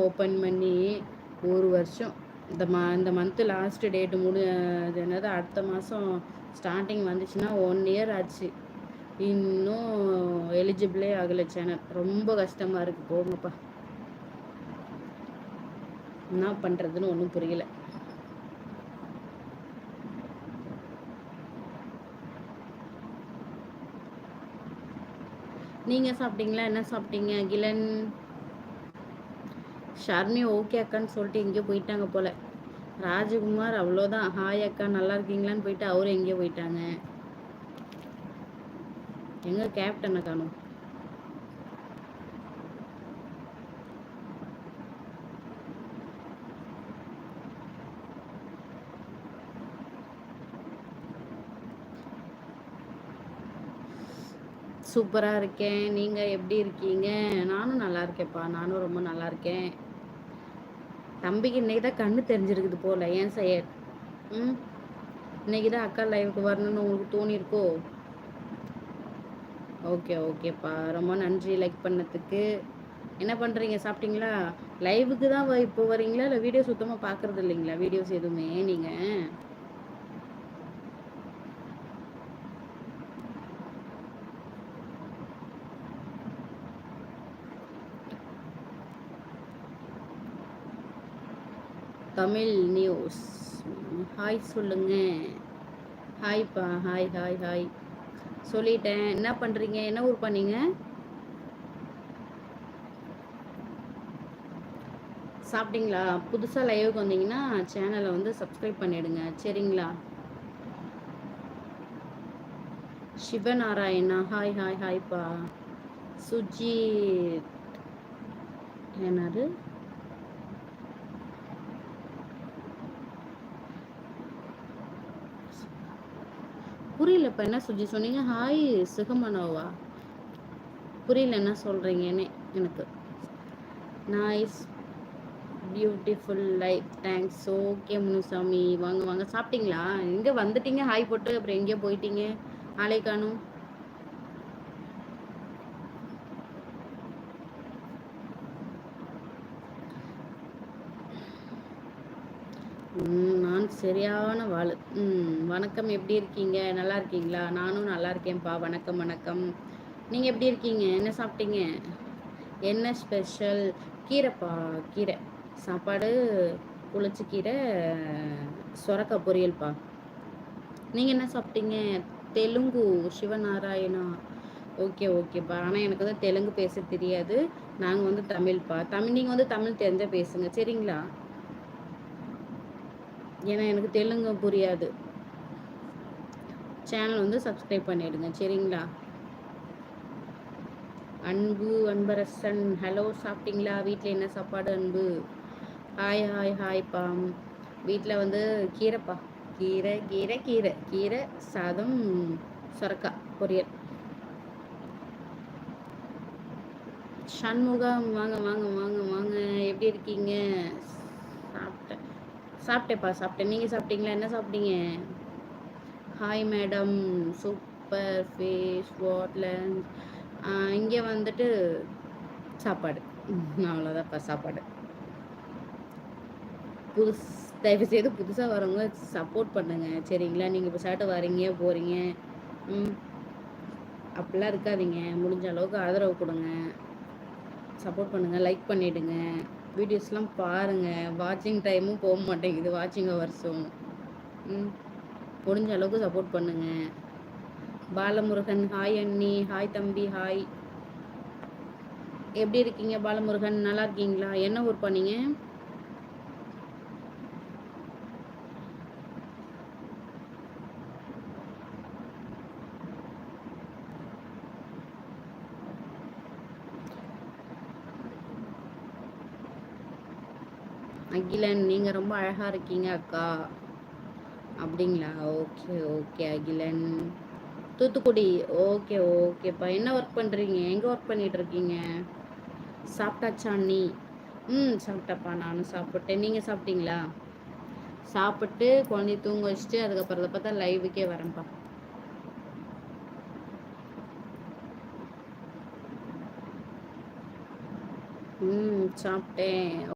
Open பண்ணி 1 வருஷம். இந்த மந்த்து லாஸ்ட் டேட் அது என்னது அடுத்த மாதம் ஸ்டார்டிங் வந்துச்சுன்னா 1 இயர் ஆச்சு. இன்னும் எலிஜிபிளே ஆகலை சேனல். ரொம்ப கஷ்டமாக இருக்குது. போங்கப்பா, என்ன பண்ணுறதுன்னு ஒன்றும் புரியல. நீங்கள் சாப்பிட்டீங்களா? என்ன சாப்பிட்டீங்க அகிலன்? ஷர்மி ஓகே அக்கான்னு சொல்லிட்டு எங்கேயோ போயிட்டாங்க போல். ராஜகுமார் அவ்வளோதான், ஹாய் அக்கா நல்லா இருக்கீங்களான்னு போயிட்டு அவரும் எங்கேயோ போயிட்டாங்க. எங்கே கேப்டனை காணும்? சூப்பராக இருக்கேன். நீங்கள் எப்படி இருக்கீங்க? நானும் நல்லா இருக்கேன்ப்பா, நானும் ரொம்ப நல்லா இருக்கேன். தம்பிக்கு இன்னைக்கு தான் கண்ணு தெரிஞ்சிருக்குது போல். ஏன் சையட்? இன்னைக்கு தான் அக்கா லைவுக்கு வரணும்னு உங்களுக்கு தோணியிருக்கோ? ஓகே ஓகேப்பா, ரொம்ப நன்றி லைக் பண்ணதுக்கு. என்ன பண்ணுறீங்க? சாப்பிட்டீங்களா? லைவுக்கு தான் இப்போ வரீங்களா இல்லை வீடியோ சுத்தமாக பார்க்குறது இல்லைங்களா? வீடியோஸ் எதுவுமே நீங்கள்? தமிழ் நியூஸ் ஹாய் சொல்லுங்க. ஹாய்ப்பா, ஹாய் ஹாய் ஹாய் சொல்லிட்டேன். என்ன பண்ணுறீங்க? என்ன ஊர் பண்ணீங்க? சாப்பிட்டீங்களா? புதுசாக லைவுக்கு வந்தீங்கன்னா சேனலை வந்து சப்ஸ்கிரைப் பண்ணிடுங்க, சரிங்களா? சிவநாராயணா ஹாய் ஹாய் ஹாய்ப்பா. சுஜித் என்னது? புரியல. இப்போ என்ன சுஜி சொன்னீங்க? ஹாய் சுகமனோவா? புரியல என்ன சொல்கிறீங்கன்னு எனக்கு. Nice beautiful life, thanks. Okay Munusamy, வாங்க வாங்க. சாப்பிட்டீங்களா? எங்கே வந்துட்டீங்க ஹாய் போட்டு, அப்புறம் எங்கேயோ போயிட்டீங்க, ஆளே காணும். நான் சரியான வாள். வணக்கம், எப்படி இருக்கீங்க? நல்லா இருக்கீங்களா? நானும் நல்லா இருக்கேன்ப்பா. வணக்கம் வணக்கம். நீங்கள் எப்படி இருக்கீங்க? என்ன சாப்பிட்டீங்க? என்ன ஸ்பெஷல்? கீரைப்பா, கீரை சாப்பாடு, புளிச்ச கீரை, சொரக்காய் பொரியல்ப்பா. நீங்கள் என்ன சாப்பிட்டீங்க? தெலுங்கு சிவநாராயணா. ஓகே ஓகேப்பா. ஆனால் எனக்கு வந்து தெலுங்கு பேச தெரியாது. நாங்கள் வந்து தமிழ்ப்பா. நீங்கள் வந்து தமிழ் தெரிஞ்சால் பேசுங்க, சரிங்களா? ஏன்னா எனக்கு தெலுங்கு புரியாது. சேனல் வந்து சப்ஸ்கிரைப் பண்ணிடுங்க, சரிங்களா? அன்பு அன்பரசன் ஹலோ, சாப்பிட்டீங்களா? வீட்டில் என்ன சாப்பாடு அன்பு? ஹாய் ஹாய் ஹாய்ப்பா. வீட்டில் வந்து கீரைப்பா, கீரை கீரை கீரை கீரை சாதம், சொரக்காய் பொரியல். சண்முகம் வாங்க வாங்க வாங்க வாங்க. எப்படி இருக்கீங்க? சாப்பிட்டேன்ப்பா, சாப்பிட்டேன். நீங்கள் சாப்பிட்டீங்களா? என்ன சாப்பிட்டீங்க? ஹாய் மேடம், சூப்பர் ஃபேஸ் வாட்லண்ட். இங்கே வந்துட்டு சாப்பாடு, அவ்வளோதான்ப்பா சாப்பாடு. தயவுசெய்து புதுசாக வரவங்க சப்போர்ட் பண்ணுங்க, சரிங்களா? நீங்கள் இப்போ சாப்பிட்டு வரீங்க போகிறீங்க, அப்படிலாம் இருக்காதீங்க. முடிஞ்ச அளவுக்கு ஆதரவு கொடுங்க, சப்போர்ட் பண்ணுங்கள், லைக் பண்ணிவிடுங்க, வீடியோஸ்லாம் பாருங்கள். வாட்சிங் டைமும் போக மாட்டேங்குது, வாட்சிங் ஹவர்ஸும். முடிஞ்ச அளவுக்கு சப்போர்ட் பண்ணுங்க. பாலமுருகன் ஹாய் அண்ணி, ஹாய் தம்பி, ஹாய். எப்படி இருக்கீங்க பாலமுருகன்? நல்லா இருக்கீங்களா? என்ன ஊர் பண்ணீங்க? அகிலன், நீங்கள் ரொம்ப அழகாக இருக்கீங்க அக்கா. அப்படிங்களா? Okay okay Akilan. Thoothukudi. Okay ஓகேப்பா. என்ன ஒர்க் பண்ணுறீங்க? எங்கே ஒர்க் பண்ணிட்டு இருக்கீங்க? சாப்பிட்டாச்சா அண்ணி? சாப்பிட்டப்பா, நானும் சாப்பிட்டேன். நீங்கள் சாப்பிட்டீங்களா? சாப்பிட்டு குழந்தைய தூங்க வச்சுட்டு அதுக்கப்புறம் பார்த்தா லைவுக்கே வரேன்ப்பா. சாப்பிட்டேன்.